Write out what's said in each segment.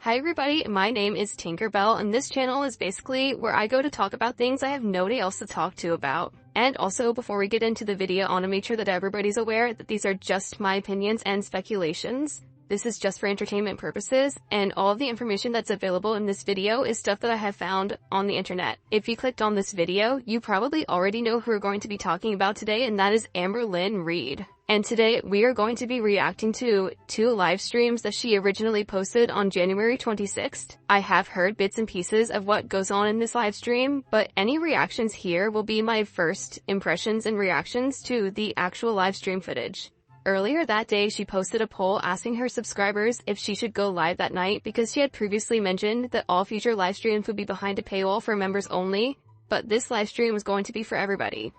Hi everybody, my name is Tinkerbell, and this channel is basically where I go to talk about things I have nobody else to talk to about. And also, before we get into the video, I want to make sure that everybody's aware that these are just my opinions and speculations. This is just for entertainment purposes, and all of the information that's available in this video is stuff that I have found on the internet. If you clicked on this video, you probably already know who we're going to be talking about today, and that is Amber Lynn Reid. And today, we are going to be reacting to 2 live streams that she originally posted on January 26th. I have heard bits and pieces of what goes on in this live stream, but any reactions here will be my first impressions and reactions to the actual live stream footage. Earlier that day, she posted a poll asking her subscribers if she should go live that night because she had previously mentioned that all future live streams would be behind a paywall for members only, but this live stream was going to be for everybody.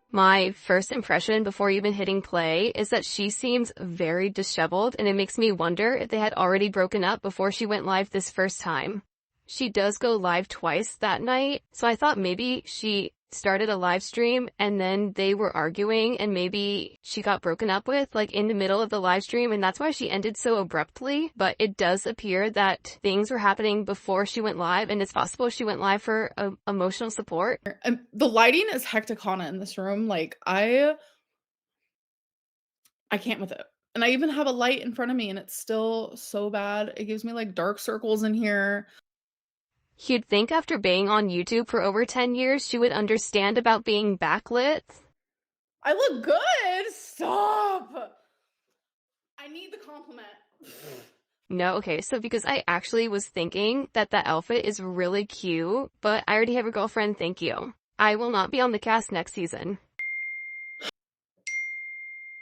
My first impression before even hitting play is that she seems very disheveled, and it makes me wonder if they had already broken up before she went live this first time. She does go live twice that night, so I thought maybe she started a live stream and then they were arguing and maybe she got broken up with like in the middle of the live stream, and that's why she ended so abruptly. But it does appear that things were happening before she went live, and it's possible she went live for emotional support. And the lighting is hectic in this room. Like I can't with it. And I even have a light in front of me and it's still so bad. It gives me like dark circles in here. You'd think after being on YouTube for over 10 years, she would understand about being backlit. I look good. Stop. I need the compliment. No, okay, so because I actually was thinking that that outfit is really cute, but I already have a girlfriend, thank you. I will not be on the cast next season.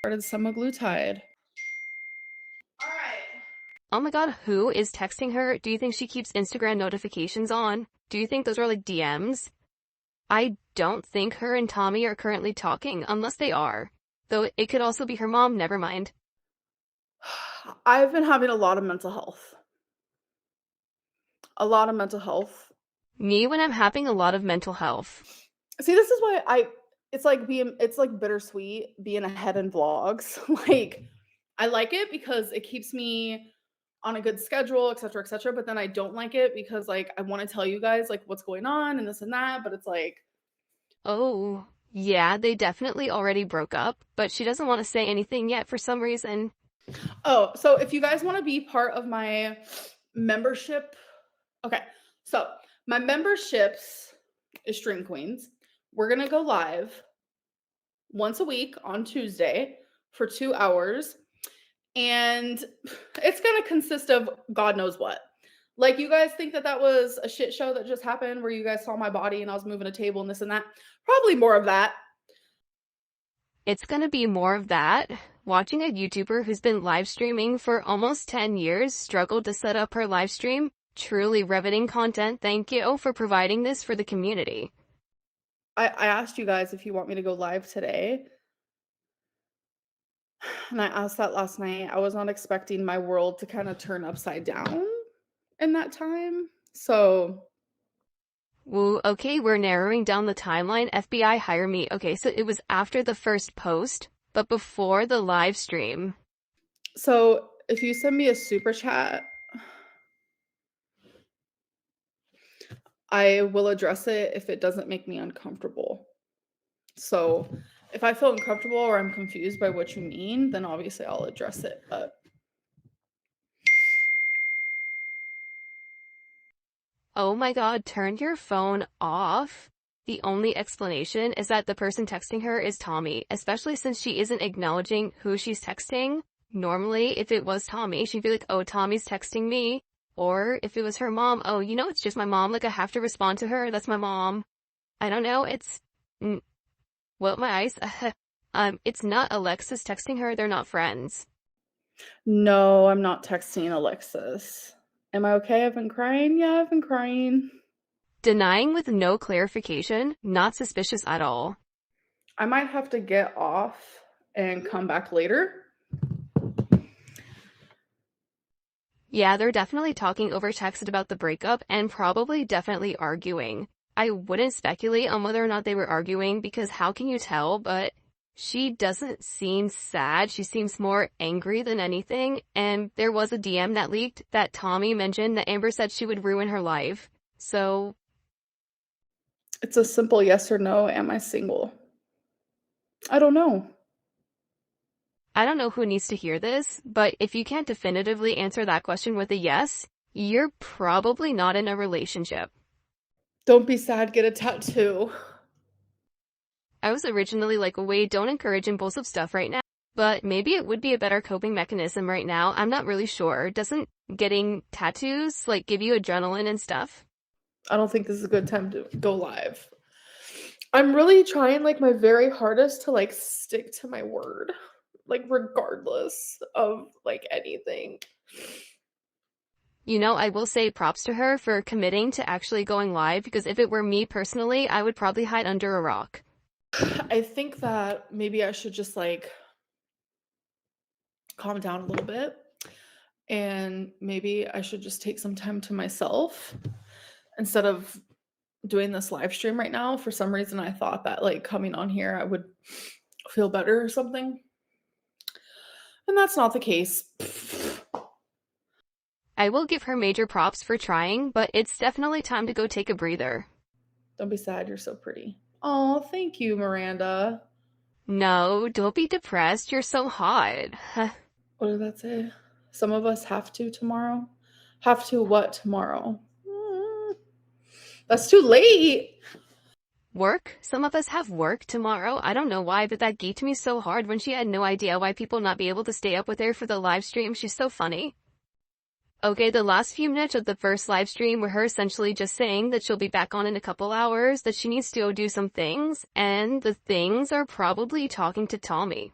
Started semaglutide. Alright. Oh my god, who is texting her? Do you think she keeps Instagram notifications on? Do you think those are like DMs? I don't think her and Tommy are currently talking, unless they are. Though it could also be her mom, never mind. I've been having a lot of mental health. A lot of mental health. Me when I'm having a lot of mental health. See, this is why it's like bittersweet being ahead in vlogs. Like, I like it because it keeps me on a good schedule, etc., etc. But then I don't like it because like I want to tell you guys like what's going on and this and that, but it's like, oh, yeah, they definitely already broke up, but she doesn't want to say anything yet for some reason. Oh, so if you guys want to be part of my membership, okay. So my memberships is Stream Queens. We're gonna go live once a week on Tuesday for 2 hours. And it's going to consist of God knows what. Like, you guys think that was a shit show that just happened where you guys saw my body and I was moving a table and this and that? Probably more of that. It's gonna be more of that. Watching a YouTuber who's been live streaming for almost 10 years struggle to set up her live stream, truly riveting content. Thank you for providing this for the community. I asked you guys if you want me to go live today. And I asked that last night. I was not expecting my world to kind of turn upside down in that time. So. Woo, okay, we're narrowing down the timeline. FBI, hire me. Okay, so it was after the first post, but before the live stream. So if you send me a super chat, I will address it if it doesn't make me uncomfortable. So if I feel uncomfortable or I'm confused by what you mean, then obviously I'll address it. But oh my god, turn your phone off. The only explanation is that the person texting her is Tommy, especially since she isn't acknowledging who she's texting. Normally, if it was Tommy, she'd be like, oh, Tommy's texting me. Or if it was her mom, oh, you know, it's just my mom, like I have to respond to her, that's my mom. I don't know, it's... well, my eyes... it's not Alexis texting her, they're not friends. No, I'm not texting Alexis. Am I okay? I've been crying? Yeah, I've been crying. Denying with no clarification, not suspicious at all. I might have to get off and come back later. Yeah, they're definitely talking over text about the breakup and probably definitely arguing. I wouldn't speculate on whether or not they were arguing because how can you tell, but She doesn't seem sad. She seems more angry than anything. And there was a DM that leaked that Tommy mentioned that Amber said she would ruin her life. So It's a simple yes or no. Am I single? I don't know. I don't know who needs to hear this, but if you can't definitively answer that question with a yes, you're probably not in a relationship. Don't be sad, get a tattoo. I was originally like, wait, don't encourage impulsive stuff right now. But maybe it would be a better coping mechanism right now. I'm not really sure. Doesn't getting tattoos like give you adrenaline and stuff? I don't think this is a good time to go live. I'm really trying like my very hardest to like stick to my word, like regardless of like anything. You know, I will say props to her for committing to actually going live, because if it were me personally, I would probably hide under a rock. I think that maybe I should just like calm down a little bit, and maybe I should just take some time to myself instead of doing this live stream right now. For some reason I thought that like coming on here I would feel better or something. And that's not the case. I will give her major props for trying, but it's definitely time to go take a breather. Don't be sad, you're so pretty. Oh, thank you, Miranda. No, don't be depressed. You're so hot. What did that say? Some of us have to tomorrow. Have to what tomorrow? That's too late. Work? Some of us have work tomorrow. I don't know why, but that geeked me so hard when she had no idea why people not be able to stay up with her for the live stream. She's so funny. Okay, the last few minutes of the first live stream were her essentially just saying that she'll be back on in a couple hours, that she needs to go do some things, and the things are probably talking to Tommy.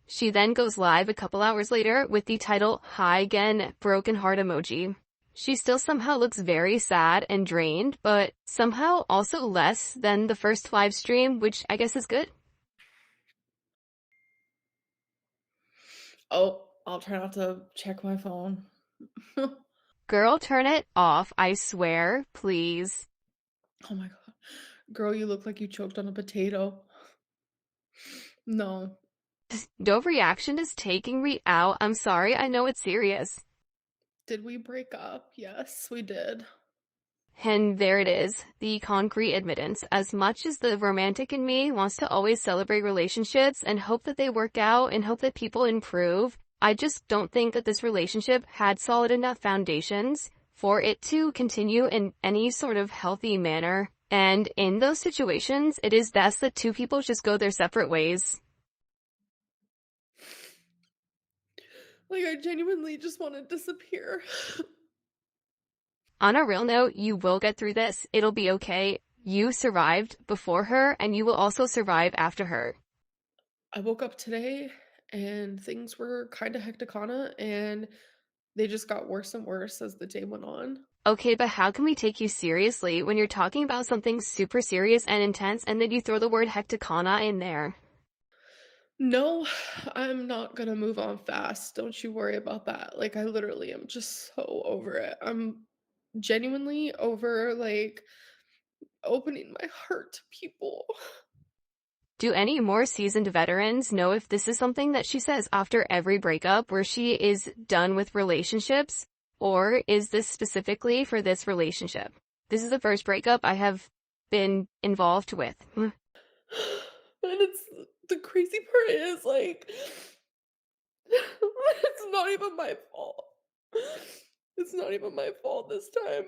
She then goes live a couple hours later with the title, "Hi again, broken heart emoji." She still somehow looks very sad and drained, but somehow also less than the first live stream, which I guess is good. Oh, I'll try not to check my phone. Girl, turn it off, I swear, please. Oh my god. Girl, you look like you choked on a potato. No. No reaction is taking me out. I'm sorry, I know it's serious. Did we break up? Yes, we did. And there it is, the concrete admittance. As much as the romantic in me wants to always celebrate relationships and hope that they work out and hope that people improve, I just don't think that this relationship had solid enough foundations for it to continue in any sort of healthy manner. And in those situations, it is best that two people just go their separate ways. Like, I genuinely just want to disappear. On a real note, you will get through this. It'll be okay. You survived before her, and you will also survive after her. I woke up today and things were kind of hecticana, and they just got worse and worse as the day went on. Okay, but how can we take you seriously when you're talking about something super serious and intense and then you throw the word hecticana in there? No, I'm not gonna move on fast. Don't you worry about that. Like, I literally am just so over it. I'm genuinely over, like, opening my heart to people. Do any more seasoned veterans know if this is something that she says after every breakup where she is done with relationships? Or is this specifically for this relationship? This is the first breakup I have been involved with. And it's the crazy part is like it's not even my fault. It's not even my fault this time.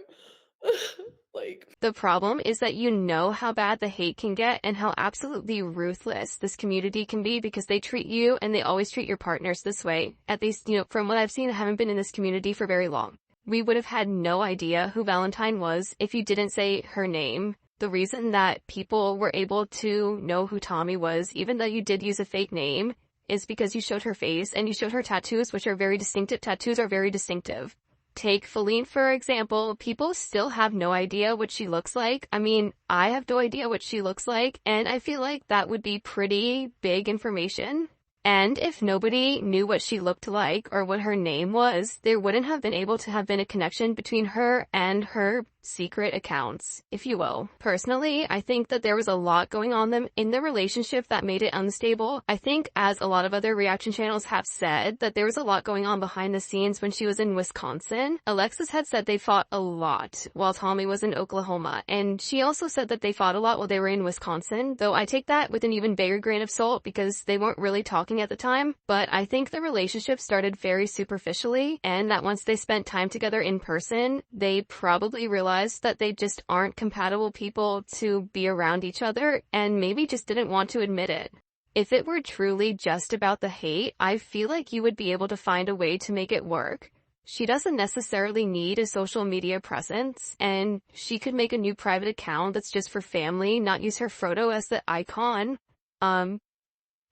Like, The problem is that you know how bad the hate can get and how absolutely ruthless this community can be, because they treat you and they always treat your partners this way. At least, from what I've seen, I haven't been in this community for very long. We would have had no idea who Valentine was if you didn't say her name. The reason that people were able to know who Tommy was, even though you did use a fake name, is because you showed her face and you showed her tattoos, which are very distinctive. Tattoos are very distinctive. Take Feline, for example. People still have no idea what she looks like. I mean, I have no idea what she looks like, and I feel like that would be pretty big information. And if nobody knew what she looked like or what her name was, there wouldn't have been able to have been a connection between her and her secret accounts, if you will. Personally, I think that there was a lot going on them in the relationship that made it unstable. I think, as a lot of other reaction channels have said, that there was a lot going on behind the scenes when she was in Wisconsin. Alexis had said they fought a lot while Tommy was in Oklahoma, and she also said that they fought a lot while they were in Wisconsin, though I take that with an even bigger grain of salt because they weren't really talking at the time. But I think the relationship started very superficially, and that once they spent time together in person, they probably realized that they just aren't compatible people to be around each other, and maybe just didn't want to admit it. If it were truly just about the hate, I feel like you would be able to find a way to make it work. She doesn't necessarily need a social media presence, and she could make a new private account that's just for family, not use her photo as the icon. I'm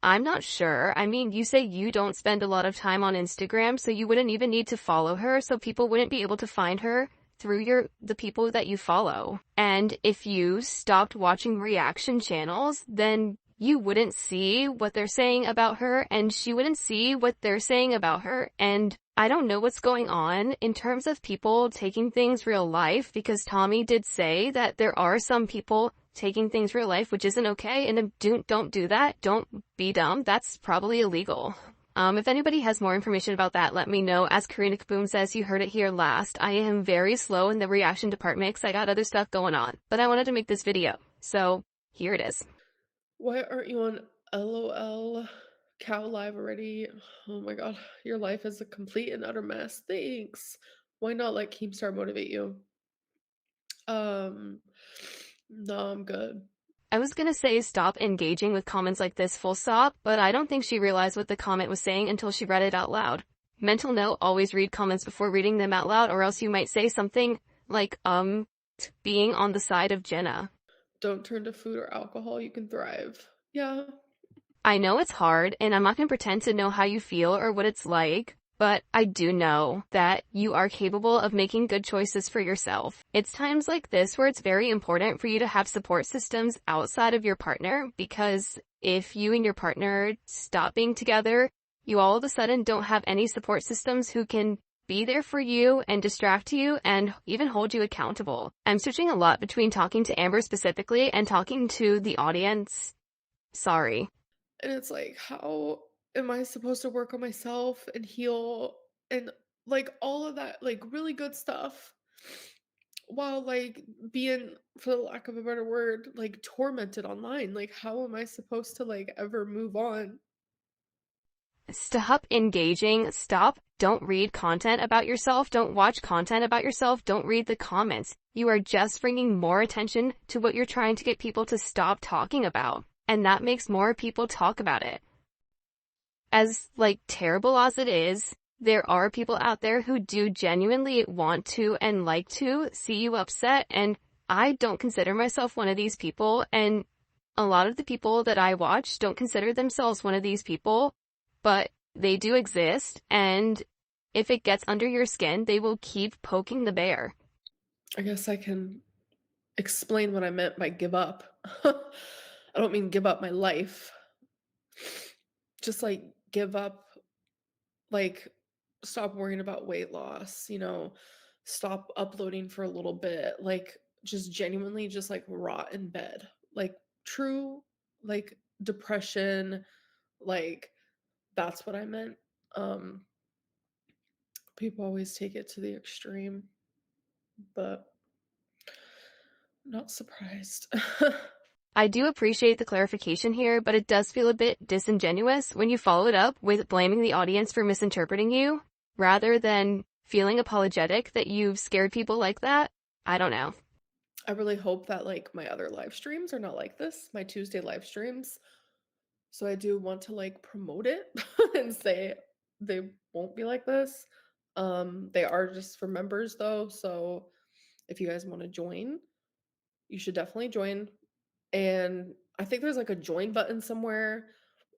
not sure. I mean, you say you don't spend a lot of time on Instagram, so you wouldn't even need to follow her, so people wouldn't be able to find her through the people that you follow. And if you stopped watching reaction channels, then you wouldn't see what they're saying about her, and she wouldn't see what they're saying about her. And I don't know what's going on in terms of people taking things real life, because Tommy did say that there are some people taking things real life, which isn't okay, and don't do that. Don't be dumb. That's probably illegal. If anybody has more information about that, let me know. As Karina Kaboom says, you heard it here last. I am very slow in the reaction department because I got other stuff going on, but I wanted to make this video, so here it is. Why aren't you on LOL Cow Live already? Oh my god, your life is a complete and utter mess. Thanks. Why not let Keemstar motivate you? No, I'm good. I was gonna say stop engaging with comments like this full stop, but I don't think she realized what the comment was saying until she read it out loud. Mental note, always read comments before reading them out loud, or else you might say something like, being on the side of Jenna. Don't turn to food or alcohol, you can thrive. Yeah. I know it's hard, and I'm not gonna pretend to know how you feel or what it's like, but I do know that you are capable of making good choices for yourself. It's times like this where it's very important for you to have support systems outside of your partner, because if you and your partner stop being together, you all of a sudden don't have any support systems who can be there for you and distract you and even hold you accountable. I'm switching a lot between talking to Amber specifically and talking to the audience. Sorry. And it's like, how am I supposed to work on myself and heal and like all of that, like really good stuff, while like being, for the lack of a better word, like tormented online? Like, how am I supposed to like ever move on? Stop engaging. Stop. Don't read content about yourself. Don't watch content about yourself. Don't read the comments. You are just bringing more attention to what you're trying to get people to stop talking about. And that makes more people talk about it. As, like, terrible as it is, there are people out there who do genuinely want to and like to see you upset, and I don't consider myself one of these people, and a lot of the people that I watch don't consider themselves one of these people, but they do exist, and if it gets under your skin, they will keep poking the bear. I guess I can explain what I meant by give up. I don't mean give up my life. Just like give up, like stop worrying about weight loss, stop uploading for a little bit, like just genuinely just like rot in bed. Like true like depression, like that's what I meant. Um People always take it to the extreme, but not surprised. I do appreciate the clarification here, but it does feel a bit disingenuous when you follow it up with blaming the audience for misinterpreting you, rather than feeling apologetic that you've scared people like that. I don't know. I really hope that like my other live streams are not like this, my Tuesday live streams. So I do want to like promote it and say they won't be like this. They are just for members though, so if you guys want to join, you should definitely join. And I think there's like a join button somewhere,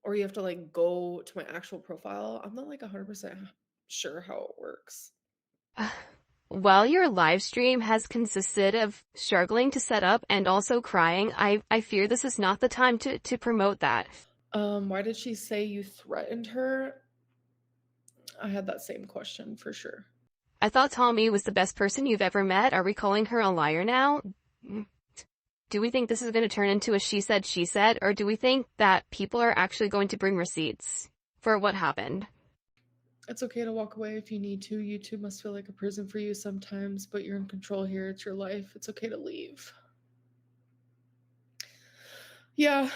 or you have to like go to my actual profile. I'm not like 100% sure how it works. While your live stream has consisted of struggling to set up and also crying, I fear this is not the time to promote that. Why did she say you threatened her? I had that same question for sure. I thought Tommy was the best person you've ever met. Are we calling her a liar now? Do we think this is going to turn into a she said, or do we think that people are actually going to bring receipts for what happened? It's okay to walk away if you need to. YouTube must feel like a prison for you sometimes, but you're in control here. It's your life. It's okay to leave. Yeah,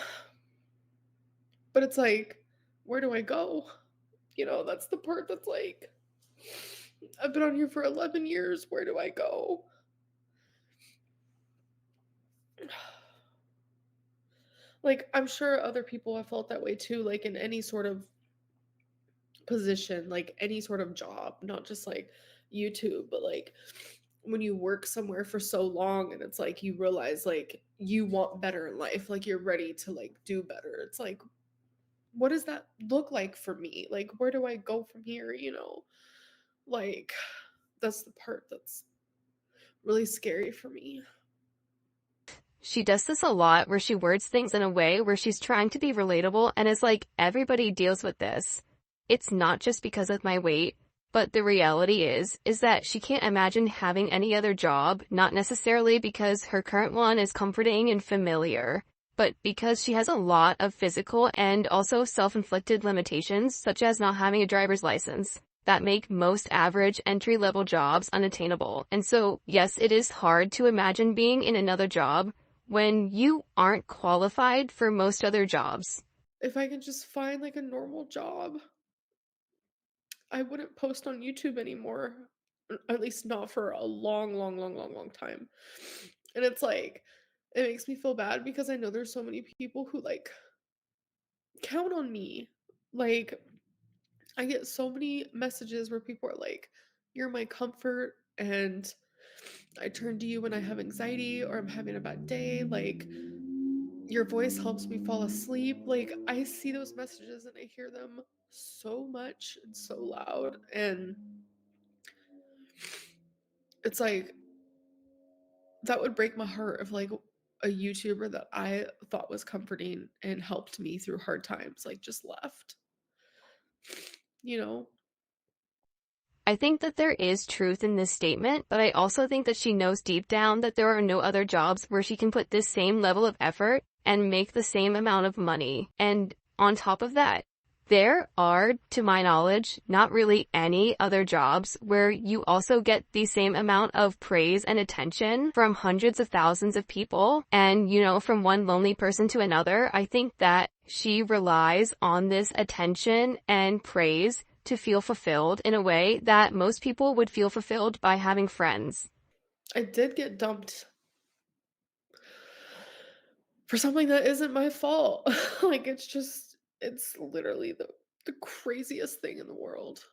but it's like, where do I go? That's the part that's like, I've been on here for 11 years. Where do I go? Like, I'm sure other people have felt that way too, like in any sort of position, like any sort of job, not just like YouTube, but like when you work somewhere for so long and it's like you realize like you want better in life, like you're ready to like do better. It's like, what does that look like for me? Like, where do I go from here? Like, that's the part that's really scary for me. She does this a lot where she words things in a way where she's trying to be relatable and is like, everybody deals with this. It's not just because of my weight, but the reality is that she can't imagine having any other job, not necessarily because her current one is comforting and familiar, but because she has a lot of physical and also self-inflicted limitations, such as not having a driver's license, that make most average entry-level jobs unattainable. And so, yes, it is hard to imagine being in another job when you aren't qualified for most other jobs. If I could just find like a normal job, I wouldn't post on YouTube anymore. At least not for a long, long, long, long, long time. And it's like, it makes me feel bad because I know there's so many people who like count on me. Like, I get so many messages where people are like, you're my comfort, and I turn to you when I have anxiety or I'm having a bad day. Like, your voice helps me fall asleep. Like, I see those messages and I hear them so much and so loud. And it's like, that would break my heart if, like, a YouTuber that I thought was comforting and helped me through hard times, like, just left, you know? I think that there is truth in this statement, but I also think that she knows deep down that there are no other jobs where she can put this same level of effort and make the same amount of money. And on top of that, there are, to my knowledge, not really any other jobs where you also get the same amount of praise and attention from hundreds of thousands of people and, from one lonely person to another. I think that she relies on this attention and praise to feel fulfilled in a way that most people would feel fulfilled by having friends. I did get dumped for something that isn't my fault. Like, it's literally the craziest thing in the world.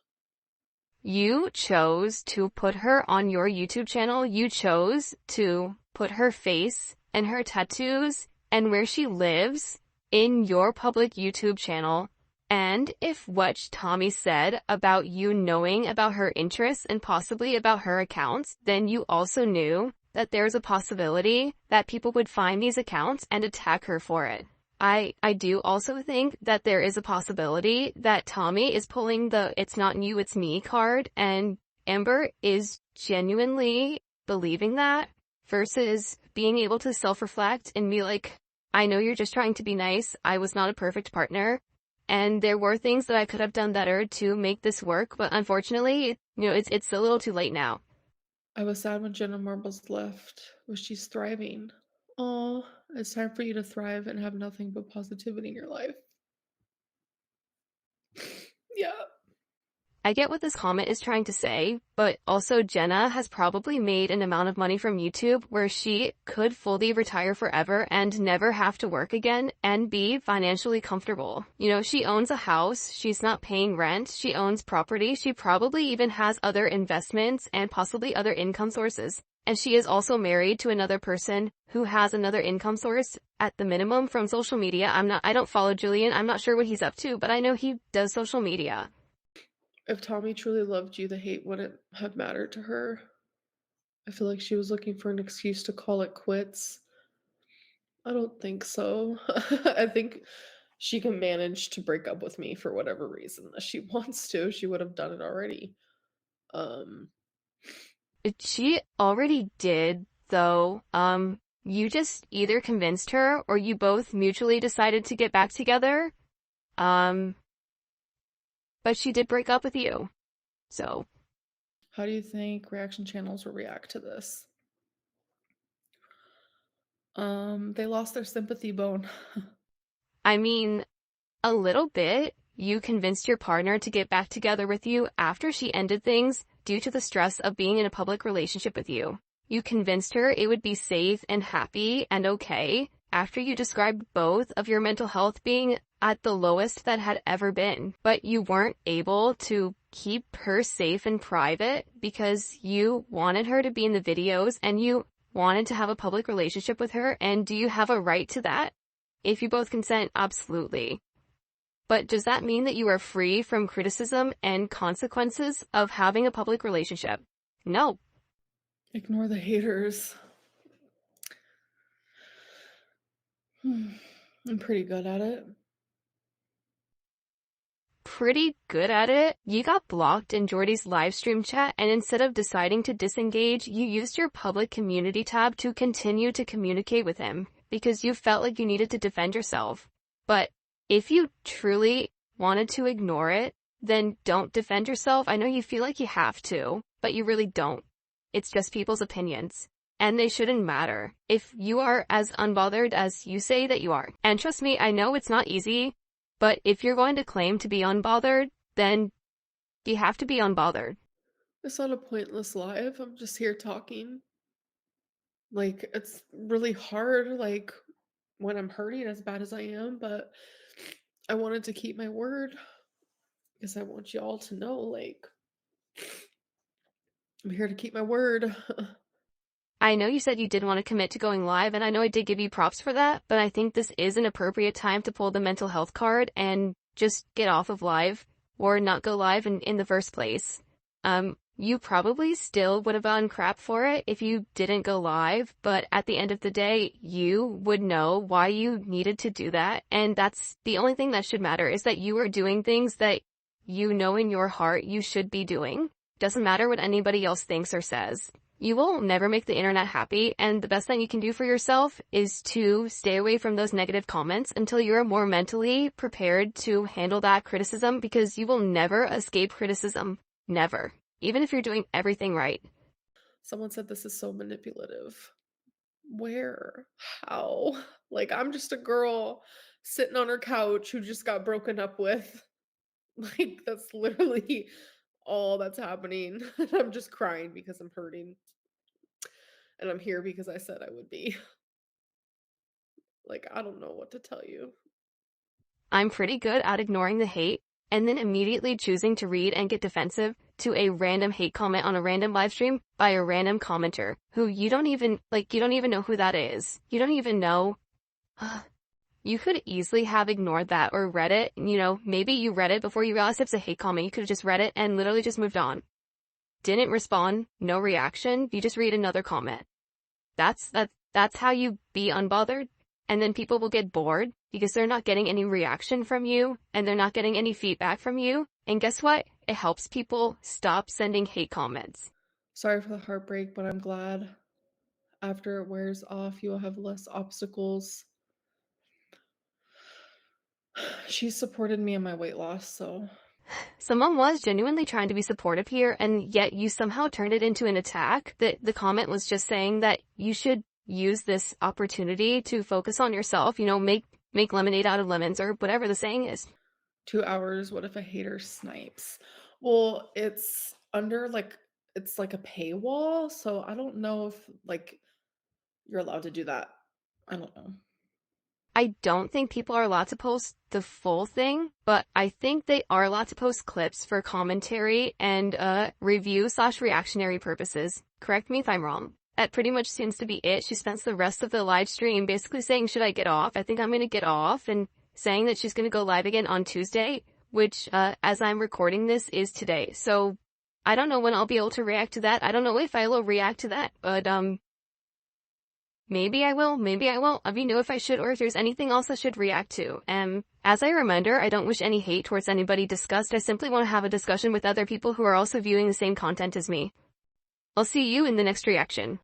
You chose to put her on your YouTube channel. You chose to put her face and her tattoos and where she lives in your public YouTube channel. And if what Tommy said about you knowing about her interests and possibly about her accounts, then you also knew that there's a possibility that people would find these accounts and attack her for it. I do also think that there is a possibility that Tommy is pulling the "it's not you, it's me" card, and Amber is genuinely believing that versus being able to self-reflect and be like, I know you're just trying to be nice. I was not a perfect partner. And there were things that I could have done better to make this work, but unfortunately, it's a little too late now. I was sad when Jenna Marbles left, but she's thriving. Oh, it's time for you to thrive and have nothing but positivity in your life. Yeah. I get what this comment is trying to say, but also Jenna has probably made an amount of money from YouTube where she could fully retire forever and never have to work again and be financially comfortable. She owns a house, she's not paying rent, she owns property, she probably even has other investments and possibly other income sources. And she is also married to another person who has another income source at the minimum from social media. I don't follow Julian. I'm not sure what he's up to, but I know he does social media. If Tommy truly loved you, the hate wouldn't have mattered to her. I feel like she was looking for an excuse to call it quits. I don't think so. I think she can manage to break up with me for whatever reason that she wants to. She would have done it already. Um, She already did, though. You just either convinced her or you both mutually decided to get back together. Um, but she did break up with you. So, How do you think reaction channels will react to this? They lost their sympathy bone. I mean, a little bit. You convinced your partner to get back together with you after she ended things due to the stress of being in a public relationship with you. You convinced her it would be safe and happy and okay after you described both of your mental health being at the lowest that had ever been. But you weren't able to keep her safe and private because you wanted her to be in the videos and you wanted to have a public relationship with her. And do you have a right to that? If you both consent, absolutely. But does that mean that you are free from criticism and consequences of having a public relationship? No. Ignore the haters. I'm pretty good at it. Pretty good at it. You got blocked in Jordy's live stream chat, and instead of deciding to disengage, you used your public community tab to continue to communicate with him because you felt like you needed to defend yourself. But if you truly wanted to ignore it, then don't defend yourself. I know you feel like you have to, but you really don't. It's just people's opinions. And they shouldn't matter if you are as unbothered as you say that you are. And trust me, I know it's not easy, but if you're going to claim to be unbothered, then you have to be unbothered. It's not a pointless live. I'm just here talking. Like, it's really hard, like, when I'm hurting as bad as I am, but I wanted to keep my word because I want y'all to know, like, I'm here to keep my word. I know you said you didn't want to commit to going live, and I know I did give you props for that, but I think this is an appropriate time to pull the mental health card and just get off of live or not go live in the first place. You probably still would have gotten crap for it if you didn't go live, but at the end of the day, you would know why you needed to do that, and that's the only thing that should matter, is that you are doing things that you know in your heart you should be doing. Doesn't matter what anybody else thinks or says. You will never make the internet happy, and the best thing you can do for yourself is to stay away from those negative comments until you're more mentally prepared to handle that criticism, because you will never escape criticism. Never. Even if you're doing everything right. Someone said this is so manipulative. Where? How? Like, I'm just a girl sitting on her couch who just got broken up with. Like, that's literally all that's happening. And I'm just crying because I'm hurting. And I'm here because I said I would be. Like, I don't know what to tell you. I'm pretty good at ignoring the hate and then immediately choosing to read and get defensive to a random hate comment on a random live stream by a random commenter who you don't even know who that is. You don't even know. You could easily have ignored that or read it. Maybe you read it before you realized it's a hate comment. You could have just read it and literally just moved on. Didn't respond, no reaction. You just read another comment. That's how you be unbothered. And then people will get bored because they're not getting any reaction from you and they're not getting any feedback from you. And guess what? It helps people stop sending hate comments. Sorry for the heartbreak, but I'm glad after it wears off, you will have less obstacles. She supported me in my weight loss, so. Someone was genuinely trying to be supportive here, and yet you somehow turned it into an attack. The comment was just saying that you should use this opportunity to focus on yourself, make lemonade out of lemons, or whatever the saying is. 2 hours, what if a hater snipes? Well, it's under it's like a paywall, so I don't know if you're allowed to do that. I don't know. I don't think people are allowed to post the full thing, but I think they are allowed to post clips for commentary and review/reactionary purposes. Correct me if I'm wrong. That pretty much seems to be it. She spends the rest of the live stream basically saying, should I get off? I think I'm going to get off, and saying that she's going to go live again on Tuesday, which, as I'm recording this, is today. So I don't know when I'll be able to react to that. I don't know if I will react to that, but, maybe I will, maybe I won't. Let me know if I should or if there's anything else I should react to. As a reminder, I don't wish any hate towards anybody discussed. I simply want to have a discussion with other people who are also viewing the same content as me. I'll see you in the next reaction.